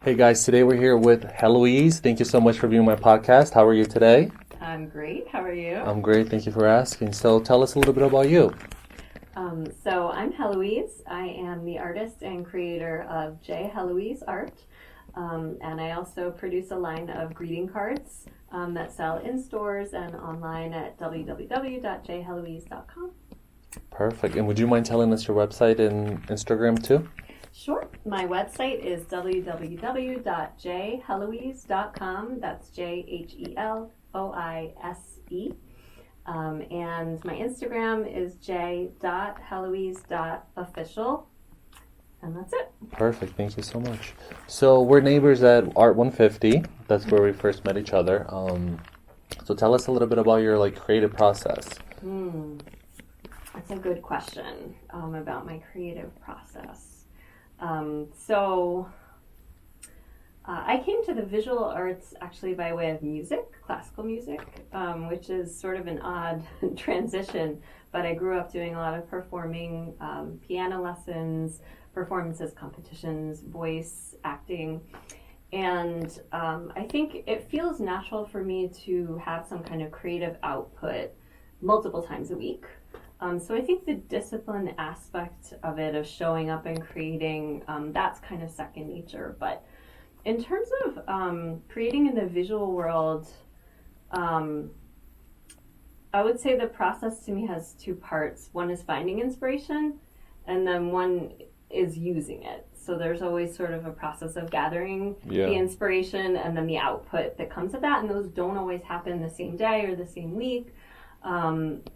Hey guys, today we're here with J.Heloise. Thank you so much for being on my podcast. How are you today? I'm great. How are you? I'm great. Thank you for asking. So tell us a little bit about you. So I'm J.Heloise. I am the artist and creator of J.Heloise Art. And I also produce a line of greeting cards that sell in stores and online at www.jheloise.com. Perfect. And would you mind telling us your website and Instagram too? Sure. My website is www.jheloise.com. That's Jheloise. And my Instagram is j.heloise.official. And that's it. Perfect. Thank you so much. So we're neighbors at ART150. That's where we first met each other. So tell us a little bit about your creative process. That's a good question about my creative process. I came to the visual arts actually by way of music, classical music, which is sort of an odd transition, but I grew up doing a lot of performing, piano lessons, performances, competitions, voice, acting, and I think it feels natural for me to have some kind of creative output multiple times a week. So I think the discipline aspect of it, of showing up and creating, that's kind of second nature. But in terms of creating in the visual world, I would say the process to me has two parts. One is finding inspiration, and then one is using it. So there's always sort of a process of gathering the inspiration and then the output that comes with that. And those don't always happen the same day or the same week. And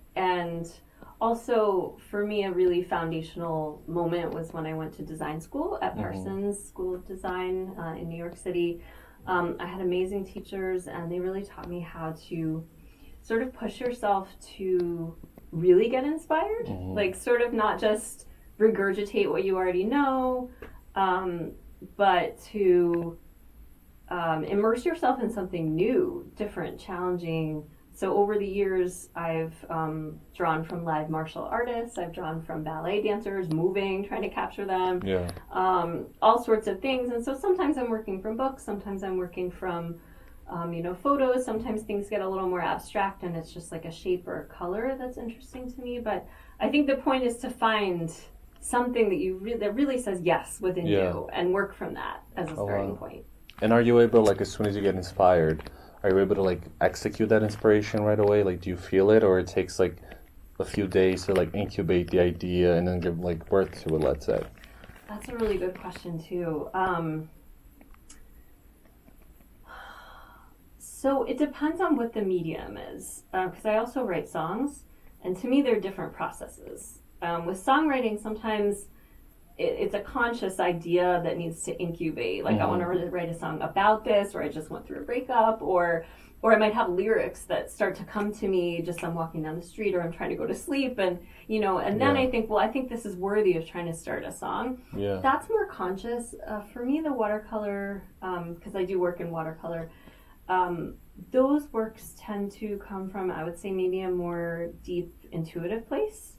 also, for me, a really foundational moment was when I went to design school at Parsons School of Design in New York City. I had amazing teachers, and they really taught me how to sort of push yourself to really get inspired. Sort of not just regurgitate what you already know, but to immerse yourself in something new, different, challenging. So over the years, I've drawn from live martial artists, I've drawn from ballet dancers, moving, trying to capture them, all sorts of things. And so sometimes I'm working from books, sometimes I'm working from, photos, sometimes things get a little more abstract and it's just like a shape or a color that's interesting to me. But I think the point is to find something that that really says yes within you and work from that as a starting point. And are you able, as soon as you get inspired, are you able to execute that inspiration right away? Do you feel it, or it takes a few days to incubate the idea and then give birth to it, let's say? That's a really good question too. So it depends on what the medium is, because I also write songs, and to me they're different processes. With songwriting, sometimes it's a conscious idea that needs to incubate. I want to write a song about this, or I just went through a breakup, or I might have lyrics that start to come to me just I'm walking down the street, or I'm trying to go to sleep, and then I think, I think this is worthy of trying to start a song. That's more conscious. For me, the watercolor, because I do work in watercolor, those works tend to come from, I would say, maybe a more deep intuitive place.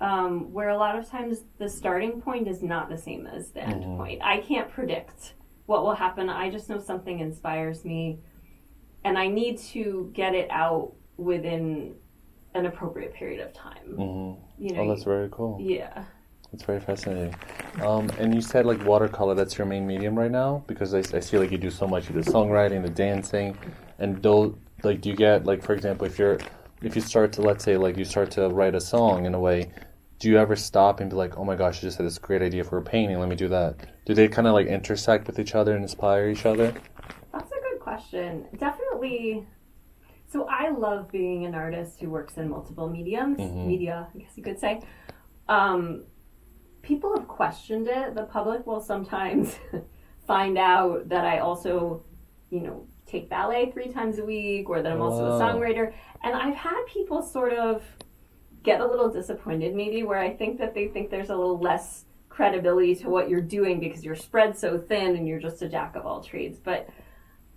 Where a lot of times the starting point is not the same as the end point. I can't predict what will happen. I just know something inspires me, and I need to get it out within an appropriate period of time. That's very cool. Yeah. It's very fascinating. And you said watercolor, that's your main medium right now? Because I see you do so much. You do songwriting, the dancing, and do you get, for example, if you start to, let's say, you start to write a song in a way, do you ever stop and be oh my gosh, I just had this great idea for a painting, let me do that? Do they kind of intersect with each other and inspire each other? That's a good question. Definitely. So I love being an artist who works in multiple mediums, media, I guess you could say. People have questioned it. The public will sometimes find out that I also, take ballet 3 times a week, or that I'm also a songwriter. And I've had people sort of get a little disappointed, maybe, where I think that they think there's a little less credibility to what you're doing because you're spread so thin and you're just a jack of all trades. But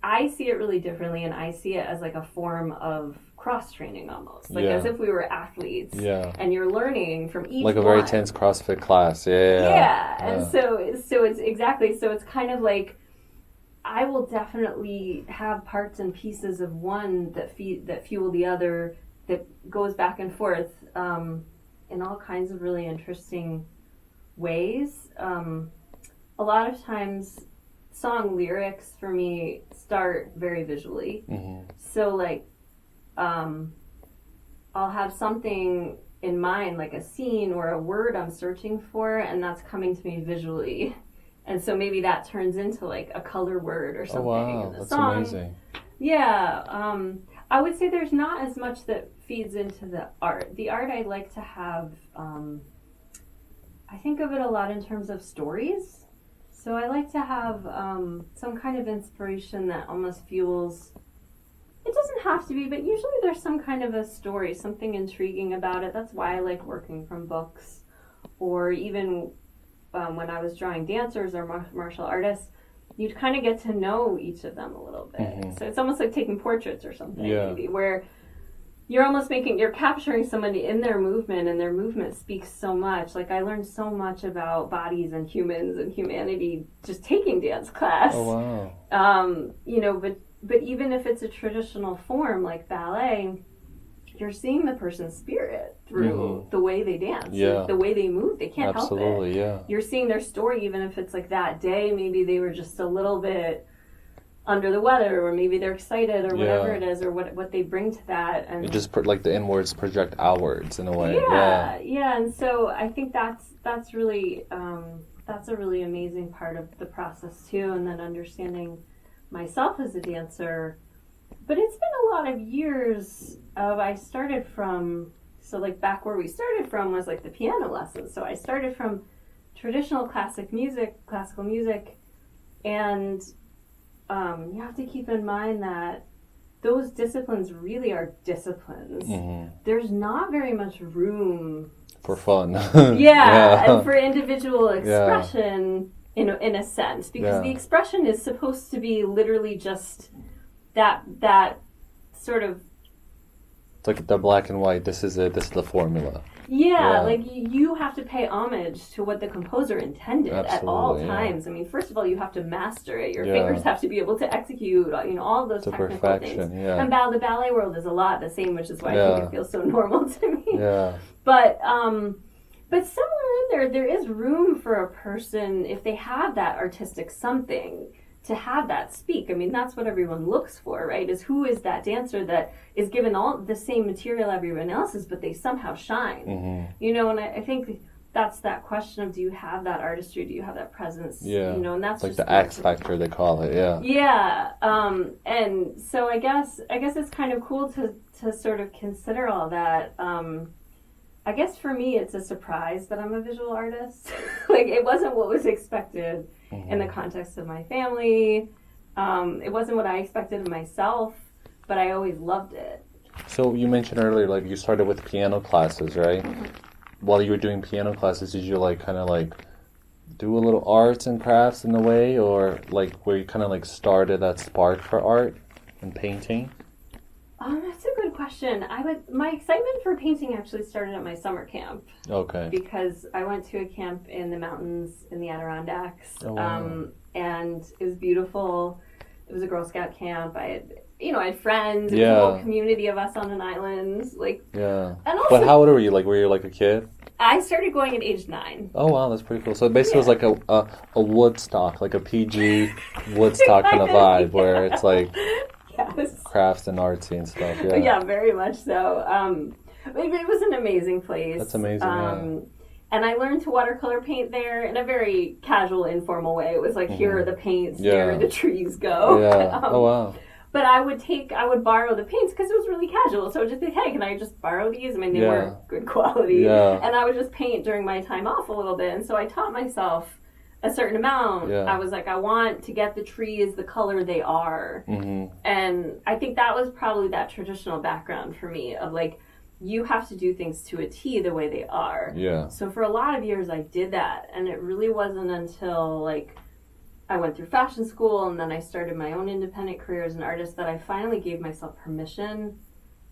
I see it really differently, and I see it as a form of cross-training almost. As if we were athletes. And you're learning from each one. A very intense CrossFit class. And so it's exactly, so it's kind of I will definitely have parts and pieces of one that fuel the other, that goes back and forth in all kinds of really interesting ways. A lot of times, song lyrics for me start very visually. Mm-hmm. So like, I'll have something in mind, like a scene or a word I'm searching for, and that's coming to me visually. And so maybe that turns into like a color word or something. Oh wow, in the that's song. amazing. Yeah, I would say there's not as much that feeds into the art. The art I like to have, I think of it a lot in terms of stories. So I like to have some kind of inspiration that almost fuels. It doesn't have to be, but usually there's some kind of a story, something intriguing about it. That's why I like working from books. Or even when I was drawing dancers or martial artists, you'd kind of get to know each of them a little bit. Mm-hmm. So it's almost like taking portraits or something, maybe, where you're capturing somebody in their movement, and their movement speaks so much. Like, I learned so much about bodies and humans and humanity just taking dance class. Oh, wow. But even if it's a traditional form like ballet, you're seeing the person's spirit through the way they dance, the way they move. They can't help it. Absolutely, yeah. You're seeing their story, even if it's like that day, maybe they were just a little bit under the weather, or maybe they're excited, or whatever it is, or what they bring to that. And it just like the inwards project outwards in a way. Yeah. And so I think that's really that's a really amazing part of the process too. And then understanding myself as a dancer. But it's been a lot of years of, I started from, so like back where we started from was like the piano lessons. So I started from traditional classical music, and you have to keep in mind that those disciplines really are disciplines. Mm-hmm. There's not very much room for fun. And for individual expression in a sense, because the expression is supposed to be literally just that sort of, it's like the black and white. This is it. This is the formula. Like you have to pay homage to what the composer intended at all times. I mean, first of all, you have to master it. Your fingers have to be able to execute, all of those technical things. And the ballet world is a lot the same, which is why I think it feels so normal to me. But somewhere in there is room for a person, if they have that artistic something, to have that speak. I mean, that's what everyone looks for, right? Is who is that dancer that is given all the same material everyone else is, but they somehow shine. Mm-hmm. And I think that's that question of, do you have that artistry? Do you have that presence? And that's like just the X factor, they call it. And so I guess it's kind of cool to sort of consider all that. I guess for me, it's a surprise that I'm a visual artist. Like, it wasn't what was expected in the context of my family. It wasn't what I expected of myself, but I always loved it. So you mentioned earlier, like, you started with piano classes, right? Mm-hmm. While you were doing piano classes, did you kind of do a little arts and crafts in a way, or where you kind of started that spark for art and painting? That's a good question. My excitement for painting actually started at my summer camp. Okay. Because I went to a camp in the mountains in the Adirondacks. Oh, wow. And it was beautiful. It was a Girl Scout camp. I had friends. It was a whole community of us on an island. And also, but how old were you? Were you a kid? I started going at age 9. Oh wow, that's pretty cool. So basically it was a Woodstock, like a PG Woodstock kind of vibe, where it's crafts and artsy and stuff. Yeah, very much so. It was an amazing place. That's amazing. And I learned to watercolor paint there in a very casual, informal way. It was here are the paints, here the trees go. Yeah. Oh wow. But I would borrow the paints because it was really casual. So I would just be, hey, can I just borrow these? I mean, they weren't good quality. Yeah. And I would just paint during my time off a little bit. And so I taught myself a certain amount. Yeah. I was I want to get the trees the color they are. Mm-hmm. And I think that was probably that traditional background for me of you have to do things to a T the way they are. Yeah. So for a lot of years I did that. And it really wasn't until I went through fashion school and then I started my own independent career as an artist that I finally gave myself permission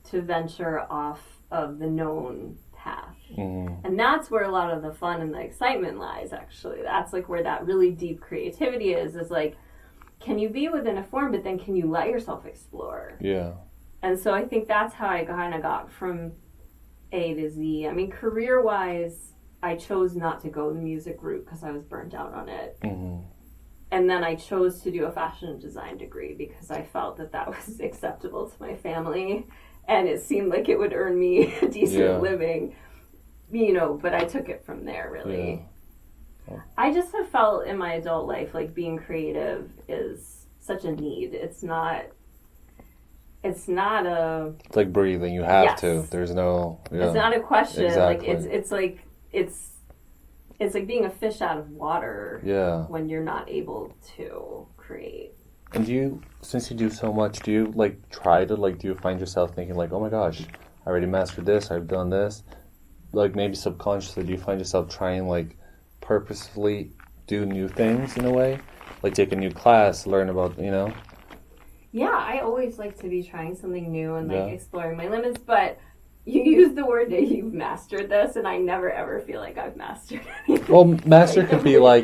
to venture off of the known path. Mm-hmm. And that's where a lot of the fun and the excitement lies, actually. That's where that really deep creativity is can you be within a form, but then can you let yourself explore? Yeah. And so I think that's how I kind of got from A to Z. I mean, career-wise, I chose not to go the music route because I was burnt out on it. Mm-hmm. And then I chose to do a fashion design degree because I felt that was acceptable to my family. And it seemed like it would earn me a decent living, but I took it from there, really. Yeah. Oh. I just have felt in my adult life like being creative is such a need. It's not a... It's like breathing. You have to. There's no... Yeah. It's not a question. Exactly. Like, it's like being a fish out of water when you're not able to create. And since you do so much, do you try to do you find yourself thinking oh my gosh, I already mastered this, I've done this? Maybe subconsciously, do you find yourself trying purposefully do new things in a way? Take a new class, learn about, Yeah, I always like to be trying something new and exploring my limits, but you use the word that you've mastered this, and I never ever feel like I've mastered anything. Well, master could be I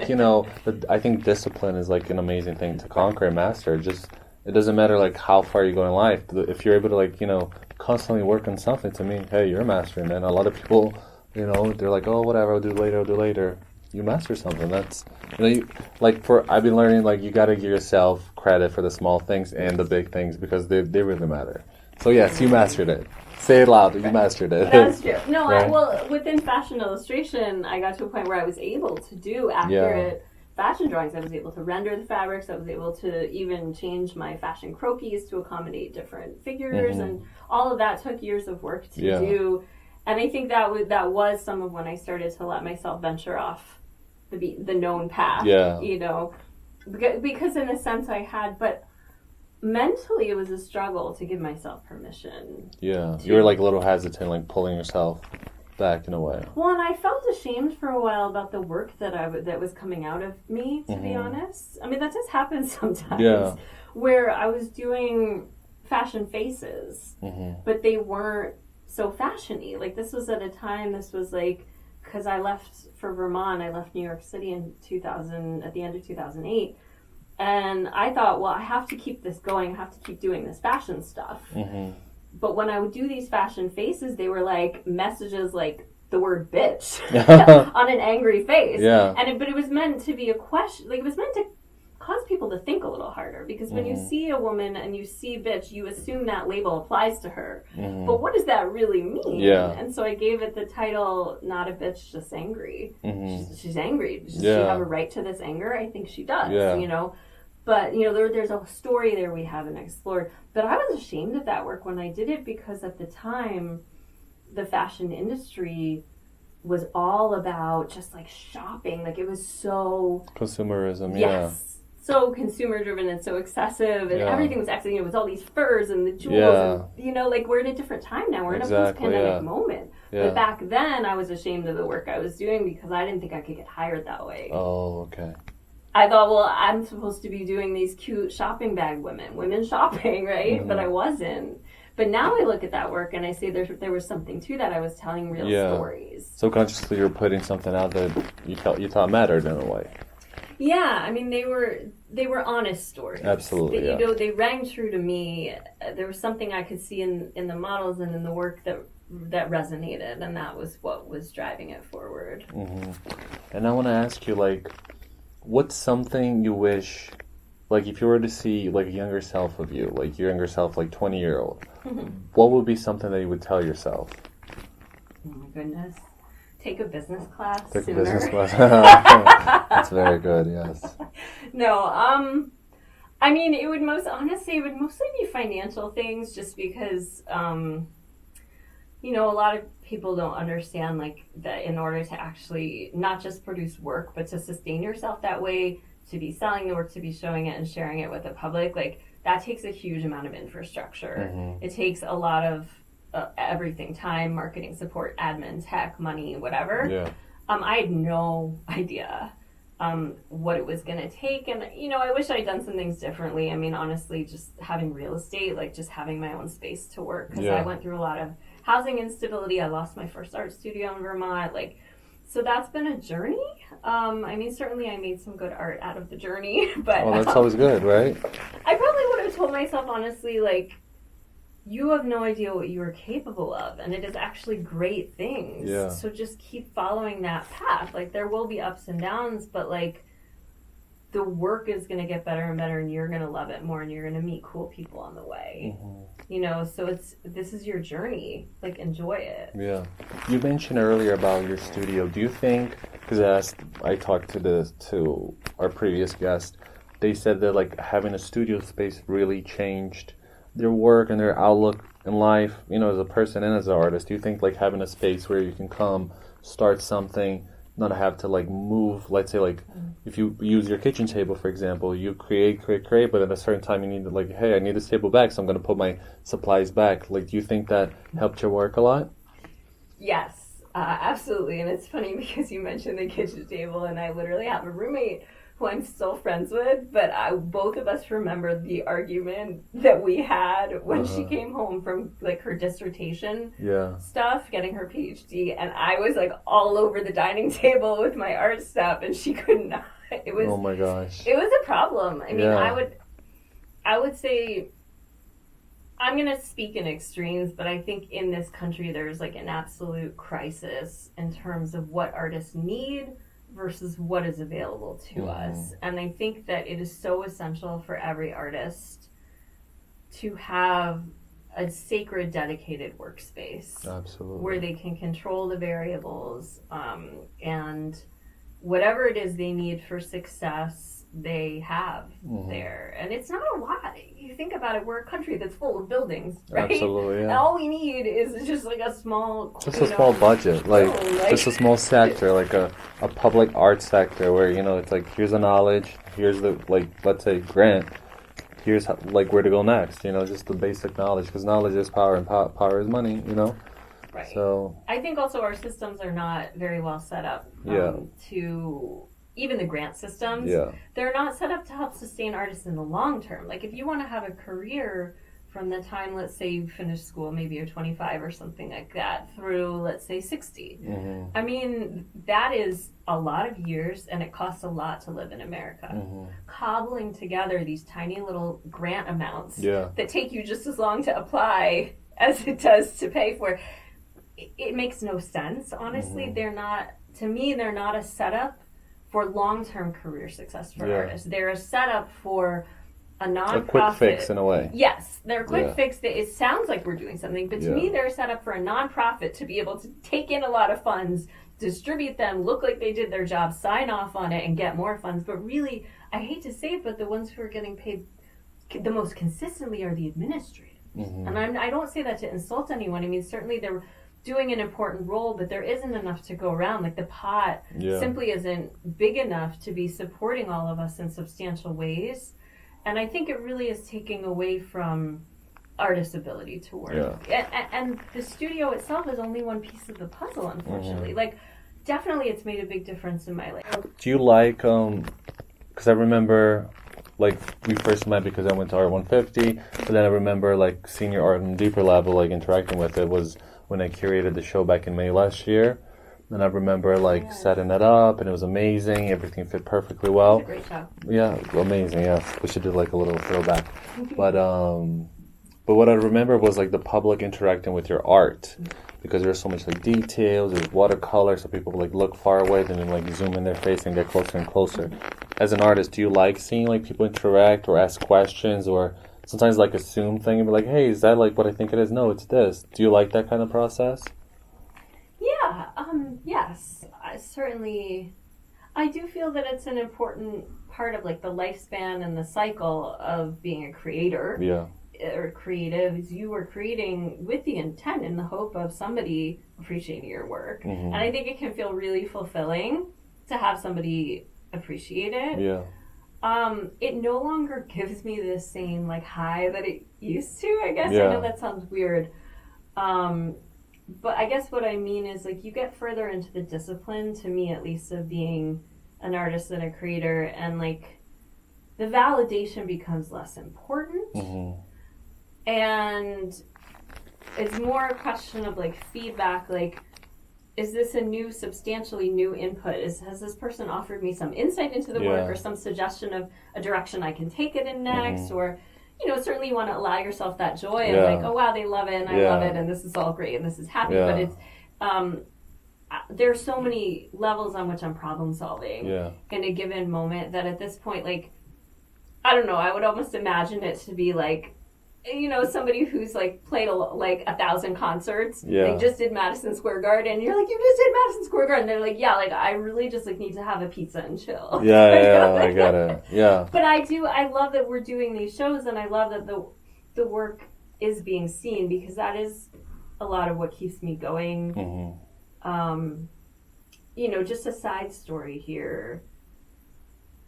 think discipline is an amazing thing to conquer and master. It doesn't matter how far you go in life. If you're able to constantly work on something, to me, hey, you're mastering. And a lot of people, they're oh, whatever, I'll do later. You master something. That's I've been learning you got to give yourself credit for the small things and the big things because they really matter. So yes, you mastered it. Say it loud. You mastered it. That's true. No, right? Within fashion illustration, I got to a point where I was able to do accurate fashion drawings. I was able to render the fabrics. I was able to even change my fashion croquis to accommodate different figures, and all of that took years of work to do. And I think that was some of when I started to let myself venture off the known path. Yeah. Because in a sense I had, but mentally it was a struggle to give myself permission. Yeah. You were a little hesitant, pulling yourself back in a way. Well, and I felt ashamed for a while about the work that was coming out of me, to be honest. I mean, that does happen sometimes. Where I was doing fashion faces, but they weren't so fashion-y. This was at a time, because I left for Vermont, I left New York City at the end of 2008. And I thought, well, I have to keep this going. I have to keep doing this fashion stuff. But when I would do these fashion faces, they were messages the word bitch on an angry face. Yeah. But it was meant to be a question. It was meant to cause people to think a little harder. Because when you see a woman and you see bitch, you assume that label applies to her. But what does that really mean? Yeah. And so I gave it the title, Not a Bitch, Just Angry. She's angry. Does she have a right to this anger? I think she does, But, there's a story there we haven't explored. But I was ashamed of that work when I did it because at the time, the fashion industry was all about just shopping. It was so... Consumerism, so consumer-driven and so excessive. And everything was excessive. It was all these furs and the jewels. And, we're in a different time now. We're in a post-pandemic moment. Yeah. But back then, I was ashamed of the work I was doing because I didn't think I could get hired that way. Oh, okay. I thought, well, I'm supposed to be doing these cute shopping bag women shopping, right? But I wasn't. But now I look at that work and I say there was something to that. I was telling real stories. Subconsciously, you're putting something out that you thought mattered in a way. Yeah, I mean, they were honest stories. Absolutely, they rang true to me. There was something I could see in the models and in the work that resonated, and that was what was driving it forward. And I want to ask you, what's something you wish, if you were to see, a younger self of you, your younger self, 20-year-old, what would be something that you would tell yourself? Oh my goodness. Take a business class Take a business class. That's very good, yes. No, I mean, it would mostly be financial things just because, a lot of people don't understand that in order to actually not just produce work, but to sustain yourself that way, to be selling the work, to be showing it and sharing it with the public, that takes a huge amount of infrastructure. It takes a lot of everything, time, marketing support, admin, tech, money, whatever. Yeah. I had no idea what it was going to take. And, I wish I'd done some things differently. I mean, honestly, just having real estate, just having my own space to work. Because I went through a lot of housing instability. I lost my first art studio in Vermont. So that's been a journey. I mean, certainly I made some good art out of the journey, but Oh, that's always good, right? I probably would have told myself, honestly, like, you have no idea what you are capable of, and it is actually great things. Yeah. So just keep following that path. Like, there will be ups and downs, but, like, the work is going to get better and better, and you're going to love it more, and you're going to meet cool people on the way. You know, so this is your journey. Like, enjoy it. Yeah. You mentioned earlier about your studio. Do you think, because I talked to our previous guest, they said that like having a studio space really changed their work and their outlook in life, you know, as a person and as an artist. Do you think like having a space where you can come, start something, not have to like move, let's say like if you use your kitchen table, for example, you create, but at a certain time you need to like, hey, I need this table back, so I'm going to put my supplies back. Like, do you think that helped your work a lot? Yes, absolutely. And it's funny because you mentioned the kitchen table, and I literally have a roommate who I'm still friends with, but both of us remember the argument that we had when she came home from like her dissertation stuff, getting her PhD, and I was like all over the dining table with my art stuff, and she could not. It was, oh my gosh, it was a problem. I mean, I would say, I'm going to speak in extremes, but I think in this country there's like an absolute crisis in terms of what artists need versus what is available to us. And I think that it is so essential for every artist to have a sacred, dedicated workspace. Absolutely. Where they can control the variables, and whatever it is they need for success, they have there. And it's not a lot. You think about it, we're a country that's full of buildings, right? Absolutely, yeah. And all we need is just like a small... Just a small budget, like just a small sector, like a public art sector where, you know, it's like, here's the knowledge, here's the, like, let's say, grant, here's how, like where to go next, you know, just the basic knowledge, because knowledge is power and power is money, you know? Right. So I think also our systems are not very well set up to... Even the grant systems, they're not set up to help sustain artists in the long term. Like, if you want to have a career from the time, let's say, you finish school, maybe you're 25 or something like that, through, let's say, 60. I mean, that is a lot of years, and it costs a lot to live in America. Cobbling together these tiny little grant amounts that take you just as long to apply as it does to pay for, it makes no sense, honestly. They're not, to me, they're not a setup for long-term career success for artists. They're a setup for a nonprofit. A quick fix, in a way. Yes, they're a quick fix that it sounds like we're doing something, but to me they're a setup for a nonprofit to be able to take in a lot of funds, distribute them, look like they did their job, sign off on it, and get more funds. But really, I hate to say it, but the ones who are getting paid the most consistently are the administrators. And I don't say that to insult anyone. I mean, certainly they're doing an important role, but there isn't enough to go around. Like, the pot simply isn't big enough to be supporting all of us in substantial ways. And I think it really is taking away from artists' ability to work. And the studio itself is only one piece of the puzzle, unfortunately. Like, definitely it's made a big difference in my life. Do you like, because I remember, like, we first met because I went to ART150, but then I remember, like, seeing your art on a deeper level, like, interacting with it was when I curated the show back in May last year. And I remember, like, setting it up, and it was amazing. Everything fit perfectly well. It was a great show. Yeah, amazing, yes. We should do, like, a little throwback. But what I remember was, like, the public interacting with your art. Because there's so much, like, details, there's watercolor, so people, like, look far away, then you, like, zoom in their face and get closer and closer. As an artist, do you like seeing, like, people interact or ask questions or sometimes, like, assume thing and be like, hey, is that, like, what I think it is? No, it's this. Do you like that kind of process? Yeah, yes. I do feel that it's an important part of, like, the lifespan and the cycle of being a creator. Or creative, is you are creating with the intent and the hope of somebody appreciating your work. And I think it can feel really fulfilling to have somebody appreciate it. It no longer gives me the same, like, high that it used to, I guess. I know that sounds weird. But I guess what I mean is, like, you get further into the discipline, to me at least, of being an artist and a creator, and, like, the validation becomes less important. And it's more a question of, like, feedback, like, is this a new, substantially new input? Has this person offered me some insight into the work, or some suggestion of a direction I can take it in next? Or, certainly you want to allow yourself that joy of like, oh wow, they love it and I love it and this is all great and this is happy. But it's there's so many levels on which I'm problem solving in a given moment that at this point, like, I don't know, I would almost imagine it to be like, somebody who's like played 1,000 concerts. They just did Madison Square Garden. You're like, you just did Madison Square Garden. They're like, yeah, like I really just like need to have a pizza and chill. I got it. Yeah. But I love that we're doing these shows, and I love that the work is being seen, because that is a lot of what keeps me going. Just a side story here.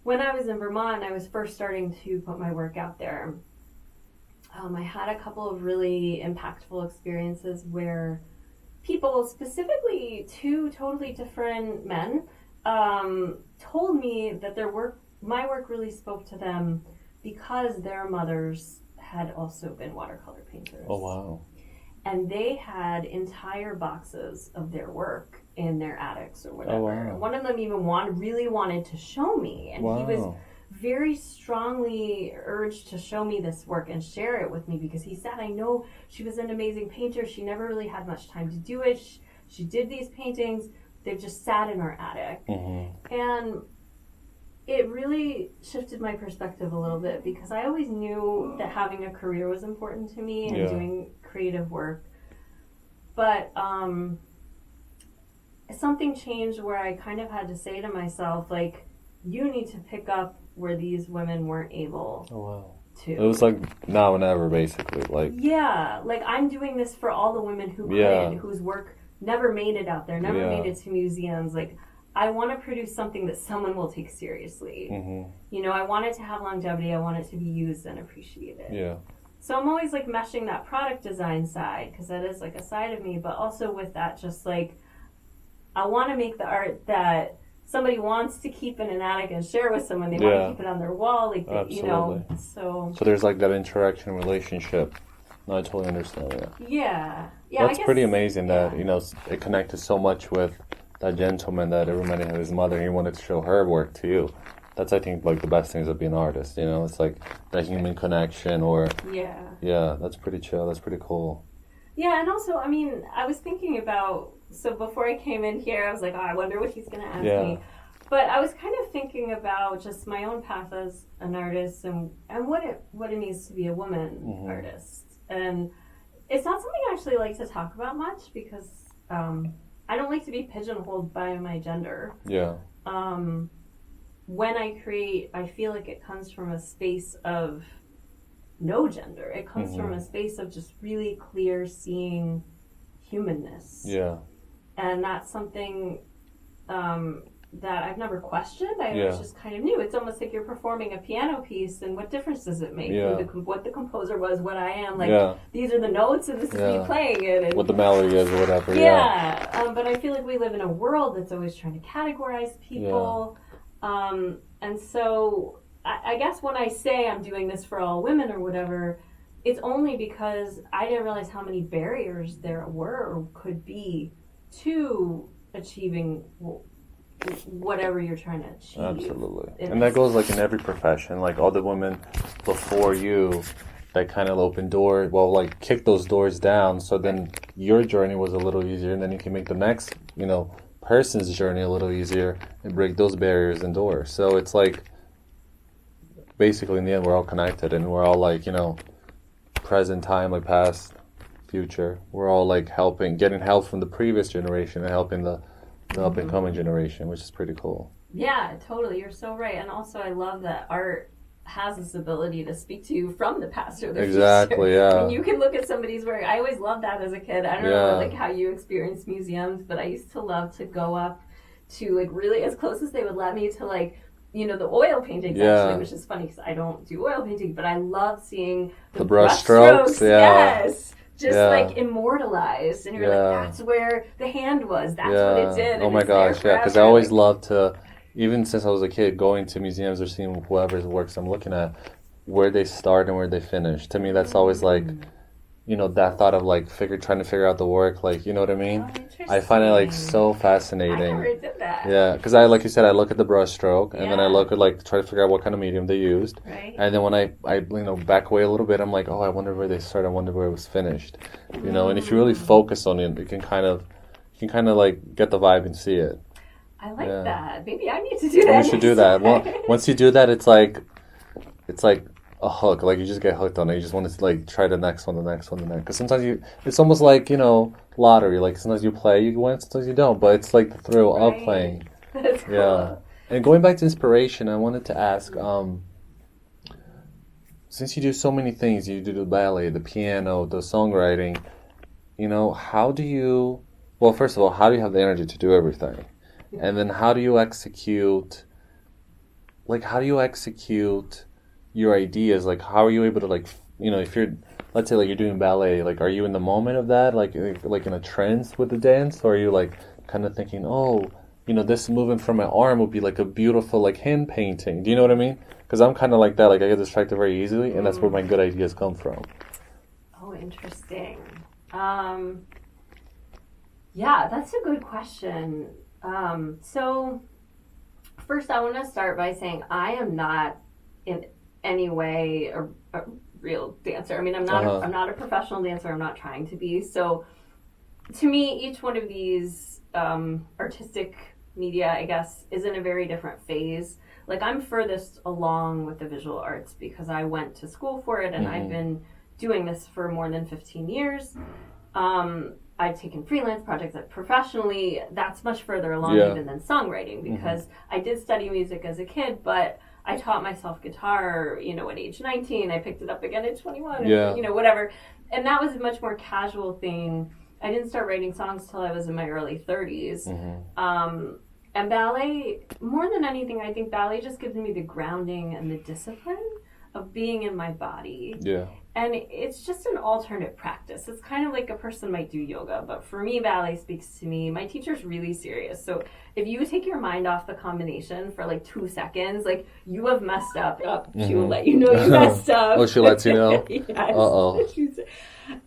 When I was in Vermont, I was first starting to put my work out there. I had a couple of really impactful experiences where people, specifically two totally different men, told me that my work really spoke to them because their mothers had also been watercolor painters. Oh, wow. And they had entire boxes of their work in their attics or whatever. Oh, wow. One of them even really wanted to show me, and he was very strongly urged to show me this work and share it with me, because he said, I know she was an amazing painter. She never really had much time to do it. She did these paintings. They've just sat in our attic. And it really shifted my perspective a little bit, because I always knew that having a career was important to me and doing creative work. But something changed where I kind of had to say to myself, like, you need to pick up where these women weren't able to. It was like now and ever, basically. Like, like I'm doing this for all the women who couldn't, whose work never made it out there, never made it to museums. Like, I want to produce something that someone will take seriously. I want it to have longevity. I want it to be used and appreciated. So I'm always like meshing that product design side, because that is like a side of me, but also with that, just like, I want to make the art that somebody wants to keep in an attic and share with someone. They want to keep it on their wall, like So there's like that interaction relationship. No, I totally understand that. That's pretty amazing that it connected so much with that gentleman that everybody had his mother. And he wanted to show her work to you. That's, I think, like the best things of being an artist. It's like that human connection, or that's pretty chill. That's pretty cool. Yeah, and also, I mean, I was thinking about, so before I came in here, I was like, I wonder what he's going to ask me. But I was kind of thinking about just my own path as an artist, and what it means to be a woman artist. And it's not something I actually like to talk about much, because I don't like to be pigeonholed by my gender. When I create, I feel like it comes from a space of no gender. It comes from a space of just really clear seeing humanness. And that's something that I've never questioned. I always just kind of knew. It's almost like you're performing a piano piece, and what difference does it make? What the composer was, what I am. Like, these are the notes, and this is me playing it. And what the melody is, or whatever. But I feel like we live in a world that's always trying to categorize people. And so I guess when I say I'm doing this for all women or whatever, it's only because I didn't realize how many barriers there were or could be to achieving whatever you're trying to achieve. Absolutely. And that goes like in every profession. Like all the women before you that kind of open doors, like kick those doors down, so then your journey was a little easier, and then you can make the next, person's journey a little easier and break those barriers and doors. So it's like, basically in the end, we're all connected, and we're all like, present time, like past, future. We're all like getting help from the previous generation and helping the up and coming generation, which is pretty cool. Yeah, totally. You're so right. And also, I love that art has this ability to speak to you from the past or the future. I mean, you can look at somebody's work. I always loved that as a kid. I don't know like how you experience museums, but I used to love to go up to like really as close as they would let me to like, the oil paintings actually, which is funny because I don't do oil painting, but I love seeing the brush strokes. Yes. Just like immortalized, and you're like, that's where the hand was. That's what it did. Oh my gosh, because I always loved to, even since I was a kid, going to museums or seeing whoever's works I'm looking at, where they start and where they finish. To me, that's always like, that thought of like trying to figure out the work, like, you know what I mean? I find it like so fascinating. I never did that. Yeah, because like you said, I look at the brush stroke, and then I Yeah. look at like try to figure out what kind of medium they used, Right. and then when I back away a little bit, I'm like, oh, I wonder where they started, I wonder where it was finished, and if you really focus on it, you can kind of like get the vibe and see it. I like Yeah. that. Maybe I need to do that. You should do that. Well, once you do that, it's like a hook. Like you just get hooked on it. You just want to like try the next one. Because sometimes it's almost like lottery. Like sometimes you play, you win, sometimes you don't. But it's like the thrill of Right. playing. That's cool. Yeah. And going back to inspiration, I wanted to ask, since you do so many things, you do the ballet, the piano, the songwriting, how do you, well, first of all, how do you have the energy to do everything? And then how do you execute your ideas? Like, how are you able to, like, if you're, let's say, like, you're doing ballet, like, are you in the moment of that, like in a trance with the dance? Or are you, like, kind of thinking, oh, this movement from my arm would be, like, a beautiful, like, hand painting. Do you know what I mean? Because I'm kind of like that. Like, I get distracted very easily, and that's where my good ideas come from. Oh, interesting. Yeah, that's a good question. So first I want to start by saying I am not in any way a real dancer. I mean, I'm not a professional dancer. I'm not trying to be. So to me, each one of these artistic media, I guess, is in a very different phase. Like, I'm furthest along with the visual arts because I went to school for it, and I've been doing this for more than 15 years. I've taken freelance projects professionally. That's much further along even than songwriting, because I did study music as a kid, but I taught myself guitar, at age 19. I picked it up again at 21, whatever. And that was a much more casual thing. I didn't start writing songs till I was in my early 30s. And ballet, more than anything, I think ballet just gives me the grounding and the discipline of being in my body. Yeah. And it's just an alternate practice. It's kind of like a person might do yoga, but for me, ballet speaks to me. My teacher's really serious. So if you take your mind off the combination for like 2 seconds, like, you have messed up. She will let you know you messed up. Oh, she lets you know? Yes. Uh-oh.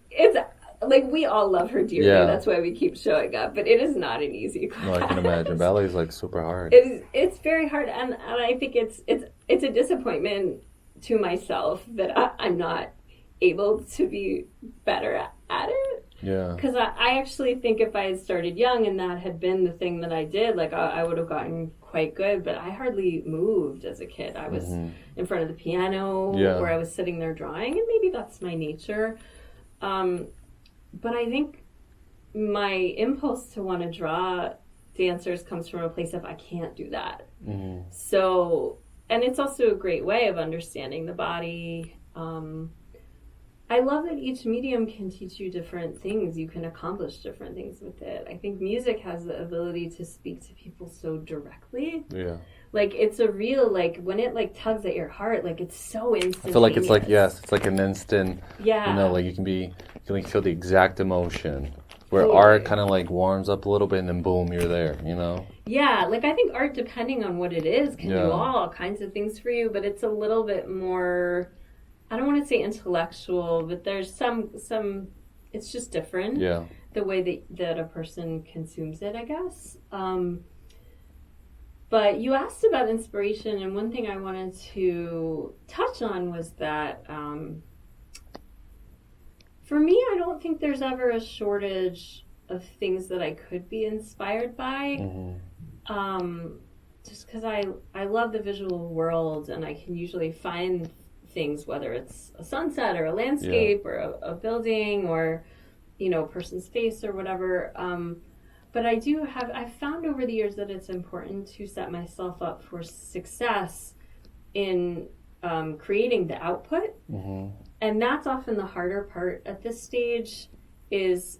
It's like, we all love her dearly. Yeah. That's why we keep showing up. But it is not an easy class. No, I can imagine. Ballet is like super hard. It's very hard, and I think it's a disappointment to myself that I'm not able to be better at it. Yeah. Because I actually think if I had started young and that had been the thing that I did, like, I would have gotten quite good. But I hardly moved as a kid. I was in front of the piano, or I was sitting there drawing, and maybe that's my nature. But I think my impulse to want to draw dancers comes from a place of I can't do that. So, and it's also a great way of understanding the body. I love that each medium can teach you different things. You can accomplish different things with it. I think music has the ability to speak to people so directly. Yeah. Like, it's a real, like, when it, like, tugs at your heart, like, it's so instantaneous. I feel like it's like, it's like an instant, yeah. Like, you can feel the exact emotion. Where Totally. art kind of like warms up a little bit, and then boom, you're there, Yeah, like, I think art, depending on what it is, can do all kinds of things for you, but it's a little bit more, I don't want to say intellectual, but there's some it's just different. Yeah. The way that a person consumes it, I guess. But you asked about inspiration, and one thing I wanted to touch on was that for me, I don't think there's ever a shortage of things that I could be inspired by. Just because I love the visual world, and I can usually find things, whether it's a sunset or a landscape or a building or, a person's face or whatever. But I've found over the years that it's important to set myself up for success in creating the output. And that's often the harder part at this stage is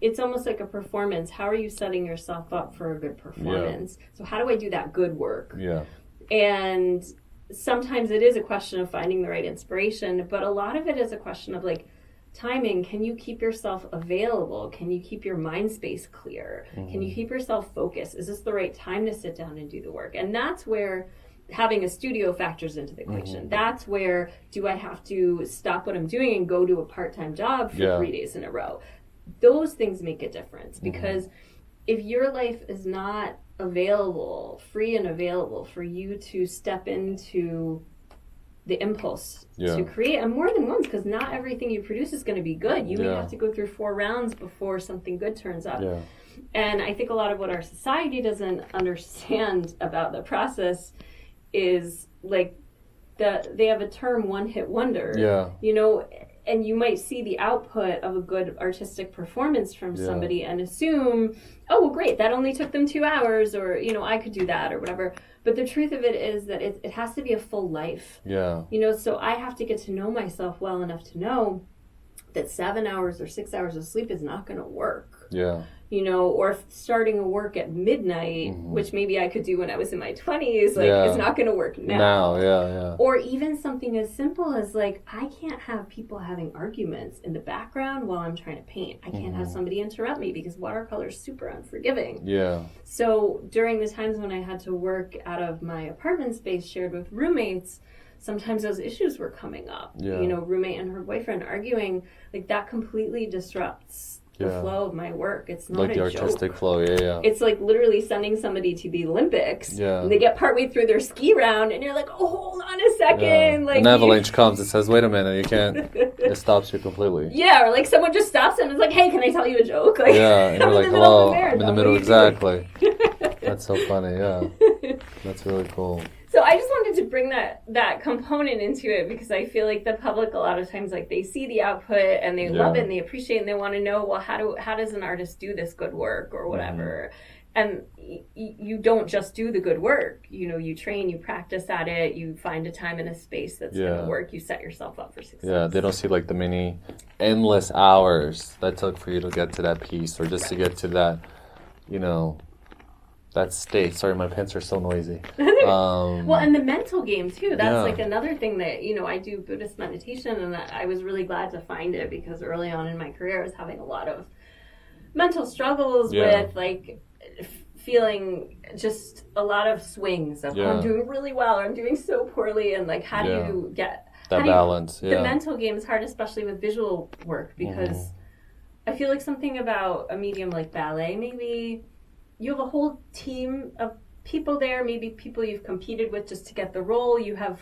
it's almost like a performance. How are you setting yourself up for a good performance? So how do I do that good work? Yeah. And sometimes it is a question of finding the right inspiration, but a lot of it is a question of, like, timing. Can you keep yourself available? Can you keep your mind space clear? Can you keep yourself focused? Is this the right time to sit down and do the work? And that's where having a studio factors into the equation. That's where, do I have to stop what I'm doing and go to a part-time job for 3 days in a row? Those things make a difference, because if your life is not available, free and available for you to step into the impulse to create, and more than once, because not everything you produce is going to be good. You may have to go through 4 rounds before something good turns up. And I think a lot of what our society doesn't understand about the process is like they have a term, one-hit wonder. You know, and you might see the output of a good artistic performance from somebody and assume, oh, well, great, that only took them 2 hours, or, you know, I could do that or whatever. But the truth of it is that it has to be a full life. You know, so I have to get to know myself well enough to know that 7 hours or 6 hours of sleep is not going to work. You know, or starting a work at midnight, which maybe I could do when I was in my 20s, like, it's not going to work now. Or even something as simple as, like, I can't have people having arguments in the background while I'm trying to paint. I can't have somebody interrupt me, because watercolor is super unforgiving. So during the times when I had to work out of my apartment space shared with roommates, sometimes those issues were coming up. You know, roommate and her boyfriend arguing, like, that completely disrupts the flow of my work. It's not like the artistic flow. It's like literally sending somebody to the Olympics, and they get partway through their ski round, and you're like, oh, hold on a second. Like, an avalanche comes and says, wait a minute, you can't. It stops you completely. Or like someone just stops them and is like, hey, can I tell you a joke? Like, and you're like, hello, I'm in the middle, exactly. That's so funny. That's really cool. So I just wanted to bring that component into it, because I feel like the public a lot of times, like, they see the output and they love it and they appreciate it, and they want to know, well, how does an artist do this good work or whatever? And you don't just do the good work. You know, you train, you practice at it, you find a time and a space that's going to work, you set yourself up for success. They don't see like the many endless hours that took for you to get to that piece, or just to get to that, you know, that state. Sorry, my pens are so noisy. Well, and the mental game too. That's like another thing that, you know, I do Buddhist meditation, and I was really glad to find it, because early on in my career I was having a lot of mental struggles with, like, feeling just a lot of swings of, oh, I'm doing really well, or I'm doing so poorly, and like, how do you get that balance? The mental game is hard, especially with visual work, because I feel like something about a medium like ballet, maybe you have a whole team of people there, maybe people you've competed with just to get the role. You have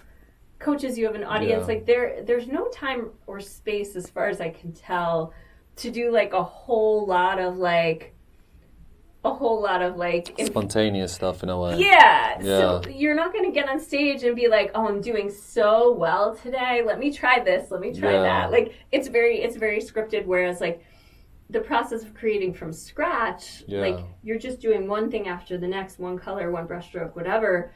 coaches, you have an audience. Like, there's no time or space, as far as I can tell, to do like a whole lot of spontaneous stuff in a way. So you're not going to get on stage and be like, oh, I'm doing so well today, let me try this, let me try that. Like, it's very scripted, whereas like the process of creating from scratch, like, you're just doing one thing after the next, one color, one brushstroke, whatever.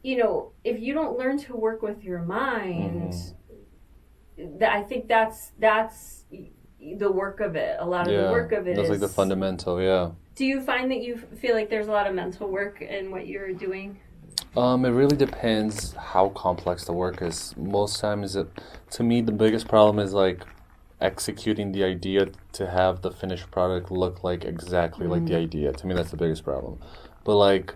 You know, if you don't learn to work with your mind, I think that's the work of it. A lot of the work of it is like the fundamental. Do you find that you feel like there's a lot of mental work in what you're doing? It really depends how complex the work is. Most times, to me, the biggest problem is like executing the idea to have the finished product look like exactly like the idea. To me, that's the biggest problem. But like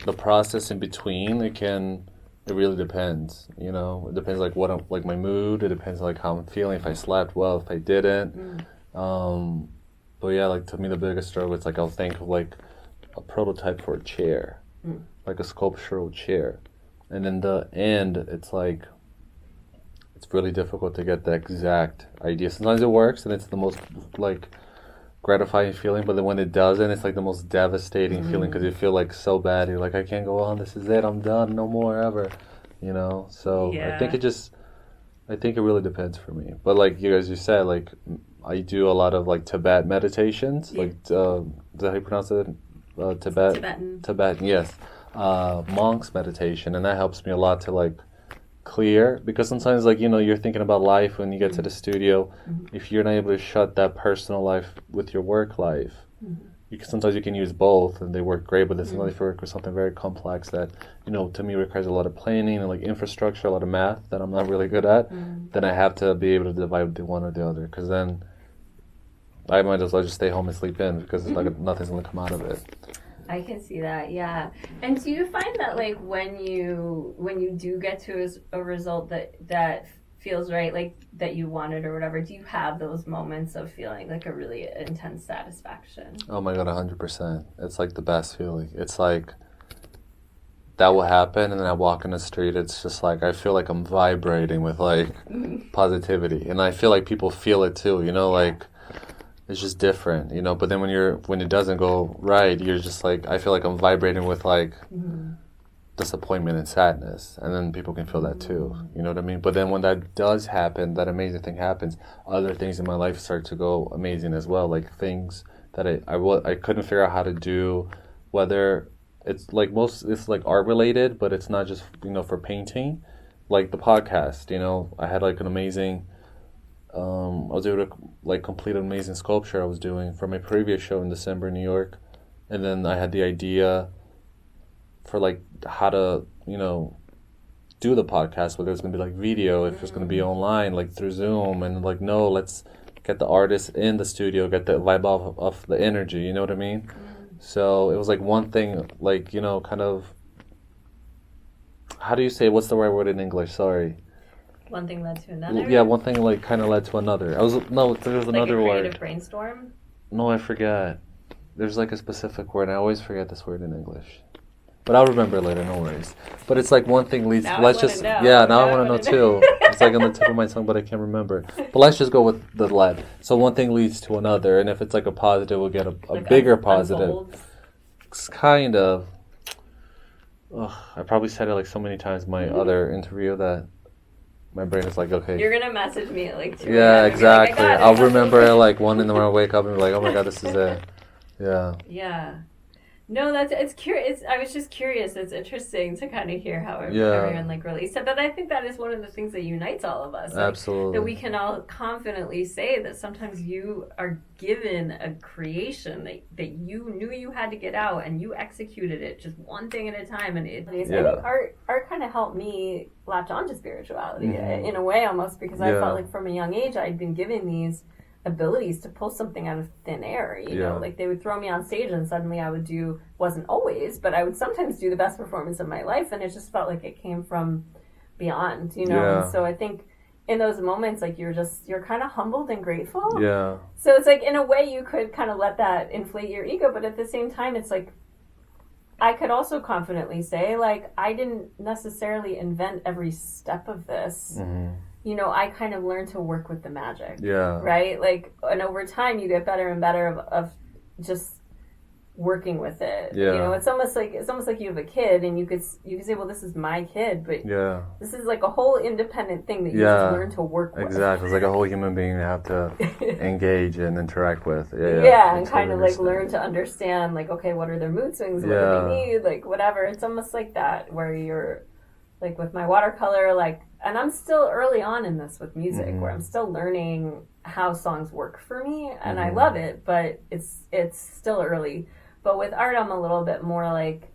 the process in between, it really depends. You know, it depends like what like my mood. It depends like how I'm feeling. If I slept well, if I didn't. But yeah, like to me, the biggest struggle is like I'll think of like a prototype for a chair, like a sculptural chair, and in the end, it's like, it's really difficult to get the exact idea. Sometimes it works, and it's the most like gratifying feeling, but then when it doesn't, it's like the most devastating feeling, because you feel like so bad. You're like, I can't go on. This is it. I'm done. No more ever. You know. So I think it really depends for me. But like you said, like I do a lot of like Tibet meditations. Like is that how you pronounce it? Tibetan. Yes. Monks meditation, and that helps me a lot to like clear, because sometimes like, you know, you're thinking about life when you get to the studio. If you're not able to shut that personal life with your work life, sometimes you can use both and they work great, but then sometimes if you work with something very complex that, you know, to me requires a lot of planning and like infrastructure, a lot of math that I'm not really good at, then I have to be able to divide the one or the other, because then I might as well just stay home and sleep in, because it's like nothing's going to come out of it. I can see that, yeah. And do you find that like when you do get to a result that feels right, like that you wanted or whatever, do you have those moments of feeling like a really intense satisfaction? Oh my God, 100%. It's like the best feeling. It's like that will happen, and then I walk in the street. It's just like I feel like I'm vibrating with like positivity, and I feel like people feel it too. You know, like it's just different. You know, but then when it doesn't go right, you're just like I feel like I'm vibrating with like disappointment and sadness, and then people can feel that too. You know what I mean? But then when that does happen, that amazing thing happens. Other things in my life start to go amazing as well, like things that I couldn't figure out how to do, whether it's like it's like art related, but it's not just, you know, for painting, like the podcast, you know, I had like an amazing, I was able to like complete an amazing sculpture I was doing for my previous show in December in New York. And then I had the idea for like how to, you know, do the podcast, whether it's going to be like video, if it's going to be online, like through Zoom, and like, no, let's get the artist in the studio, get the vibe of the energy, you know what I mean? So it was like one thing, like, you know, kind of, how do you say, what's the right word in English? Sorry. One thing led to another? Yeah, one thing like kind of led to another. There was another word. Like a creative brainstorm? No, I forgot. There's like a specific word, and I always forget this word in English. But I'll remember it later, no worries. But it's like one thing leads, now let's I just, know. yeah, now I want to know too. It's like on the tip of my tongue, but I can't remember. But let's just go with the lead. So one thing leads to another, and if it's like a positive, we'll get a like bigger positive. Unfolds. It's kind of, I probably said it like so many times in my other interview that my brain is like, okay. You're going to message me at like 2 Yeah, a.m. exactly. Like, I'll remember it like 1 a.m. when I wake up and be like, oh my God, this is it. Yeah. Yeah. No, it's curious. I was just curious. It's interesting to kind of hear how everyone like relates to. But I think that is one of the things that unites all of us. Like, absolutely. That we can all confidently say that sometimes you are given a creation that you knew you had to get out, and you executed it just one thing at a time. And I think art kind of helped me latch onto spirituality in a way, almost, because I felt like from a young age I'd been given these abilities to pull something out of thin air, you know, like they would throw me on stage and suddenly I would wasn't always, but I would sometimes do the best performance of my life, and it just felt like it came from beyond, you know. And so I think in those moments, like you're kind of humbled and grateful. Yeah. So it's like in a way you could kind of let that inflate your ego, but at the same time it's like I could also confidently say, like, I didn't necessarily invent every step of this. You know, I kind of learned to work with the magic. Yeah. Right? Like, and over time, you get better and better of just working with it. Yeah. You know, it's almost like you have a kid, and you could say, well, this is my kid, but this is like a whole independent thing that you just learn to work with. Exactly. It's like a whole human being you have to engage and interact with. Yeah, and kind of like learn to understand, like, okay, what are their mood swings? What do they need? Like, whatever. It's almost like that, where you're, like, with my watercolor, like, and I'm still early on in this with music, where I'm still learning how songs work for me, and I love it, but it's still early. But with art, I'm a little bit more like,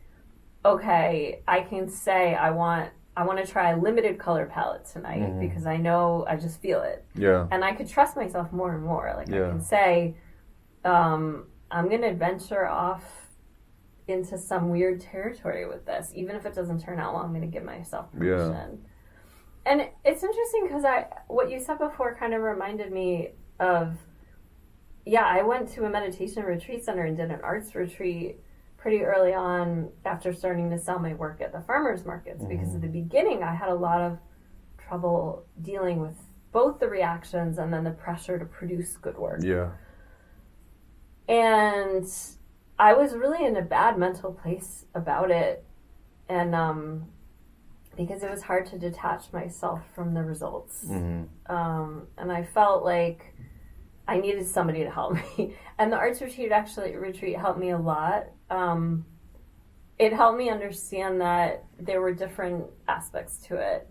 okay, I can say I want to try a limited color palette tonight because I know I just feel it. Yeah. And I could trust myself more and more. Like I can say, I'm going to venture off into some weird territory with this, even if it doesn't turn out well. I'm going to give myself permission. Yeah. And it's interesting because what you said before kind of reminded me of, I went to a meditation retreat center and did an arts retreat pretty early on after starting to sell my work at the farmers markets, because at the beginning I had a lot of trouble dealing with both the reactions and then the pressure to produce good work. Yeah. And I was really in a bad mental place about it, and because it was hard to detach myself from the results. And I felt like I needed somebody to help me. And the arts retreat helped me a lot. It helped me understand that there were different aspects to it.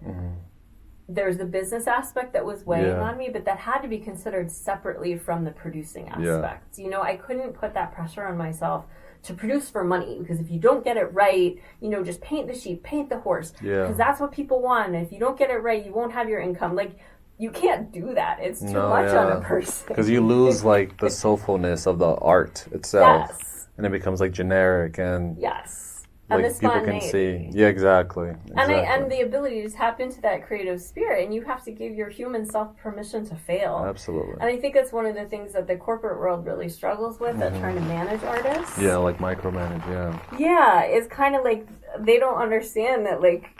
There's the business aspect that was weighing on me, but that had to be considered separately from the producing aspect. You know, I couldn't put that pressure on myself to produce for money, because if you don't get it right, you know, just paint the sheep, paint the horse, because that's what people want. And if you don't get it right, you won't have your income. Like, you can't do that. It's too much on a person. Because you lose, like, the soulfulness of the art itself. Yes. And it becomes like generic and Yes. like And the people can see. spontaneity. Yeah, exactly. And the ability to tap into that creative spirit, and you have to give your human self permission to fail. Absolutely. And I think that's one of the things that the corporate world really struggles with at trying to manage artists. Yeah, like micromanage, yeah. Yeah, it's kind of like they don't understand that, like,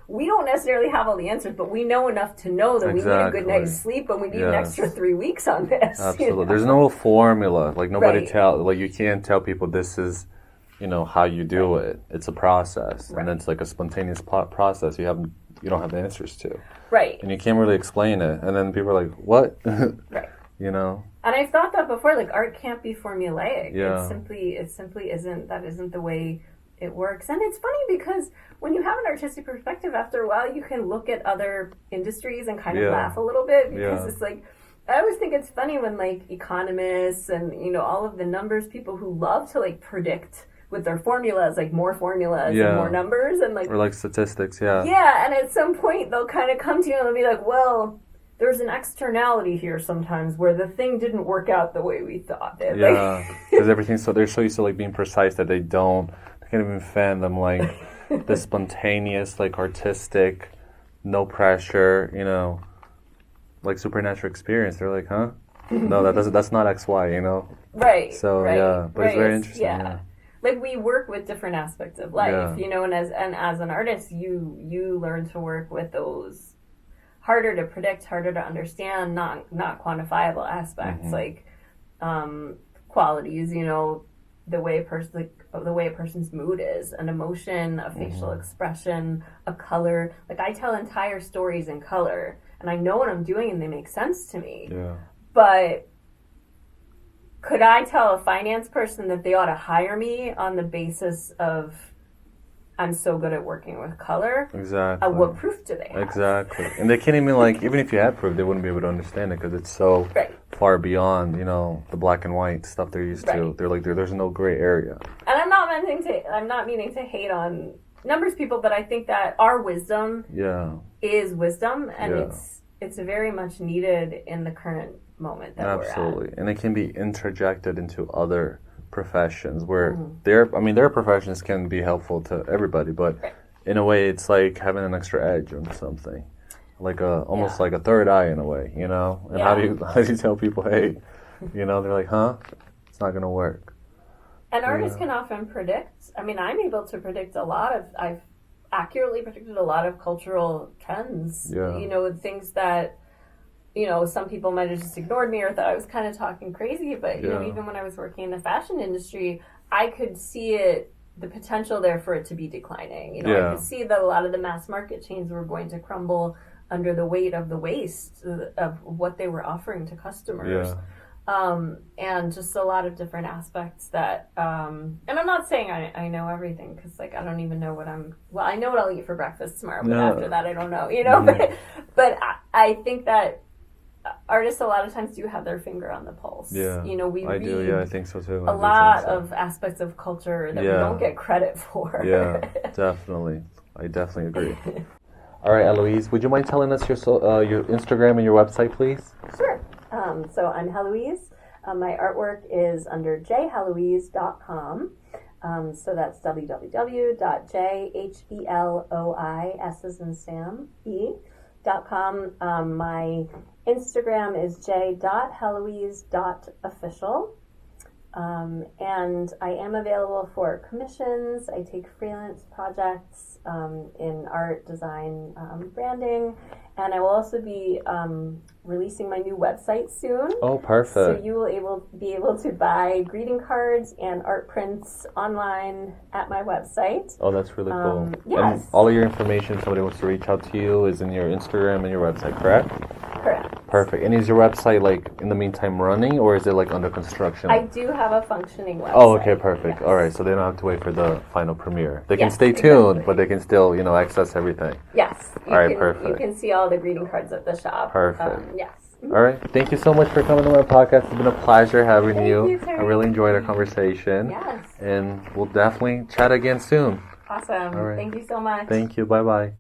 we don't necessarily have all the answers, but we know enough to know that we need a good night's sleep and we need an extra 3 weeks on this. Absolutely. You know? There's no formula. Like, nobody Right. like, you can't tell people this is, how you do it. It's a process. Right. And it's like a spontaneous process you don't have the answers to. Right. And you can't really explain it. And then people are like, what? Right. And I've thought that before, like, art can't be formulaic. Yeah. It simply isn't, that isn't the way it works. And it's funny because when you have an artistic perspective, after a while you can look at other industries and kind of laugh a little bit, because it's like, I always think it's funny when, like, economists and, all of the numbers people who love to, like, predict with their formulas, like more formulas and more numbers, and like, or like statistics, yeah. Yeah, and at some point they'll kind of come to you and they'll be like, well, there's an externality here sometimes where the thing didn't work out the way we thought it. Yeah, because everything's they're so used to like being precise that they can't even fathom like the spontaneous, like artistic, no pressure, like supernatural experience. They're like, huh? No, that's not XY, Right. So right, yeah, but it's very interesting. Yeah. Like, we work with different aspects of life, and as an artist, you learn to work with those harder to predict, harder to understand, not quantifiable aspects, like qualities, the way a person's mood is, an emotion, a facial expression, a color. Like, I tell entire stories in color, and I know what I'm doing, and they make sense to me. Yeah. But could I tell a finance person that they ought to hire me on the basis of I'm so good at working with color? Exactly. What proof do they have? Exactly. And they can't even even if you had proof, they wouldn't be able to understand it because it's so far beyond, the black and white stuff they're used to. They're like, there's no gray area. And I'm not meaning to hate on numbers people, but I think that our wisdom is wisdom, and it's very much needed in the current moment that we're at. Absolutely. And it can be interjected into other professions where their professions can be helpful to everybody, but in a way it's like having an extra edge on something. Like almost like a third eye in a way, And how do you tell people, hey, they're like, huh? It's not gonna work. And artists can often predict. I'm able to predict I've accurately predicted a lot of cultural trends. Things that some people might have just ignored me or thought I was kind of talking crazy, but even when I was working in the fashion industry, I could see the potential there for it to be declining. I could see that a lot of the mass market chains were going to crumble under the weight of the waste of what they were offering to customers. And just a lot of different aspects that, and I'm not saying I know everything, because I don't even know I know what I'll eat for breakfast tomorrow, but after that I don't know, but I think that artists a lot of times do have their finger on the pulse. Yeah, we I read do. Yeah, I think so too. A lot of aspects of culture that we don't get credit for. Yeah, definitely. I definitely agree. All right, Heloise, would you mind telling us your Instagram and your website, please? Sure. So I'm Heloise. My artwork is under J.Heloise.com. So that's www.jheloise.com. My Instagram is j.heloise.official. And I am available for commissions. I take freelance projects in art, design, branding. And I will also be releasing my new website soon. Oh, perfect. So you will be able to buy greeting cards and art prints online at my website. Oh, that's really cool. Yes. And all of your information, if somebody wants to reach out to you, is in your Instagram and your website, correct? Correct. Perfect. And is your website, in the meantime, running, or is it, under construction? I do have a functioning website. Oh, okay, perfect. Yes. All right, so they don't have to wait for the final premiere. They can stay tuned, but they can still, access everything. Yes. All right, perfect. You can see all the greeting cards at the shop. Perfect. Yes. All right. Thank you so much for coming to my podcast. It's been a pleasure having you. You, Tarik. I really enjoyed our conversation. Yes. And we'll definitely chat again soon. Awesome. All right. Thank you so much. Thank you. Bye-bye.